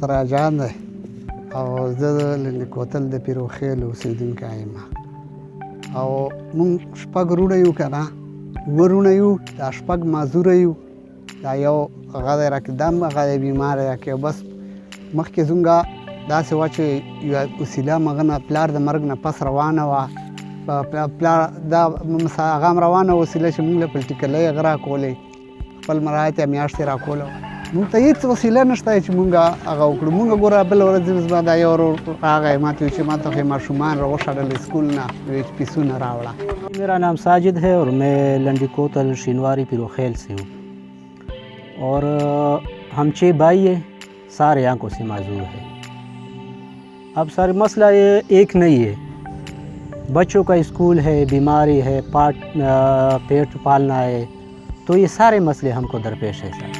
افراد جان دی او زه د لنډي کوتل د پیروخیل اوسېدونکی یم او موږ شپږ وروڼه یو که نه اووه وروڼه یو دا شپږ مازوره یو دا یو هغه دی راکې هغه دی بیمار دی راکې بس مخکې زموږ داسې وه چې یوه وسیله مغه نه پلار د مرګ نه پس روانه وه پلار دا هغه هم روانه وسیله چې موږ له پلټیکلۍ هغه راکولې خپل مرایت یې میاشتې راکوله موږ ته هېڅ وسیله نشته چې موږ هغه وکړو موږ ګوره بله ورځ زما دا یو ورور راغی ما ته وایي چې ما ته خو ماشومان راوشړل اسکول نه وایي چې پیسونه راوړه میرا نام ساجد ہے اور میں لنڈی کوتل شینواری پیروخیل سے ہوں اور ہم 6 بھائی ہیں سارے آنکھوں سے معذور ہیں اب سارے مسئلہ یہ ایک نہیں ہے بچوں کا اسکول ہے بیماری ہے پیٹ پالنا ہے تو یہ سارے مسئلے ہم کو درپیش ہے سر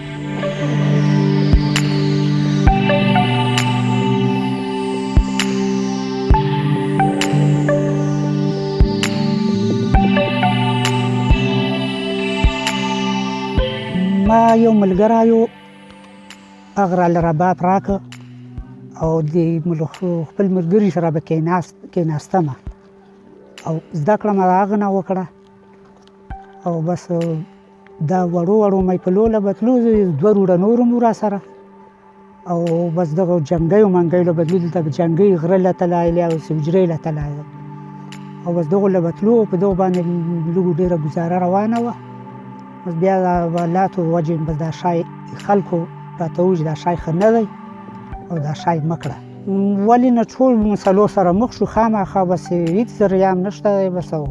ما یو ملګری یو هغه راله رباب راکړه او د خپل ملګري سره به کېناستمه او زده کړه مې د هغه نه وکړه او بس دا وړو میپلو له به تلو 2 وروڼه نور هم را سره او بس دغه جنګیو منګیو له به تلو دلته جنګۍ غره له تلایلې او حجرې له تلایلې او بس دغو له به تلو په دغو باندې لږ ډېره ګزاره روانه وه بس بیا د حالاتو وجې بس دا شی خلکو راته وویل چې دا شی ښه نه دی او دا شی مه کړه ولې نه ټول مسلو سره مخ شو خامخا بس هېڅ ذریعه هم نشته دی بس او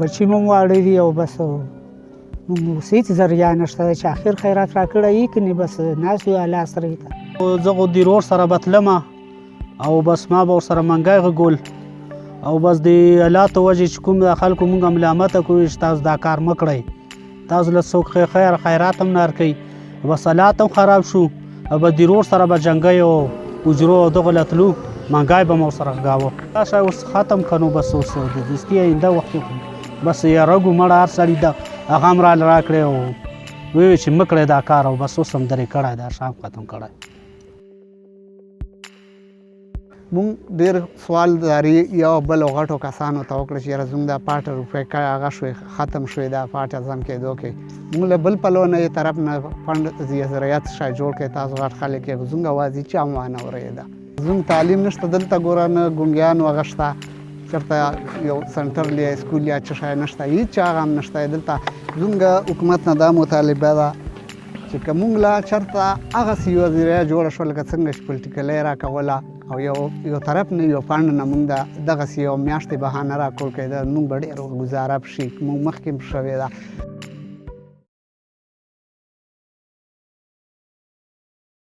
بچي مو هم واړه دي او بس اوس هېڅ ذریعه نشته دی چې اخر خیرات راکړی یې که نه بس ناست یو الله سره ته زه خو د ورور سره به تلمه او بس ما به ورسره منګی غږول او بس د حالاتو وجې چې کوم خلکو مونږ ملامته کوي چې تاسو دا کار مه کړئ تاسو له څوک خیرات هم نه ورکوي بس حالات هم خراب شو او به د ورور سره به جنګۍ او حجرو او دغو له تلو منګی به مو ورسره غږاوه دا شی اوس ختم که نو بس اوس د دستي آینده وخت کې بس یا رګو مړه هر سړي ده هغه هم راله راکړې او ویې چې مه کړئ دا کار او بس اوس هم درې کړی دا شام ختم کړی مونږ ډېر سوال داري یو بلو غټو کسانو ته وکړه چې یاره زموږ دا پاټ روپۍ هغه شوې ختم شوې دا پاټ ازم کېدو کې مونږ له بل پلو نه یې طرف نه فنډ ذریعت شی جوړ کړی تاسو غټ خلک یې زموږ اواز هېچا هم وانه اورېده زموږ تعلیم نشته دلته ګوره نه ګونګیان هغه شته چېرته یو سنټر یا اسکول یا څه شی نشته هېڅ هغه هم نشته دلته زموږ حکومت نه دا مطالبه ده چې که مونږ له چېرته هغسې یوه ذریعه جوړه شوه لکه څنګه چې پلټیکلۍ راکوله او یو طرف نه یو فنډ نه مونږ دغسې یو میاشتې بهانه راکول کېده مونږ به ډېر ګزاره شي مونږ مخکې هم شوې ده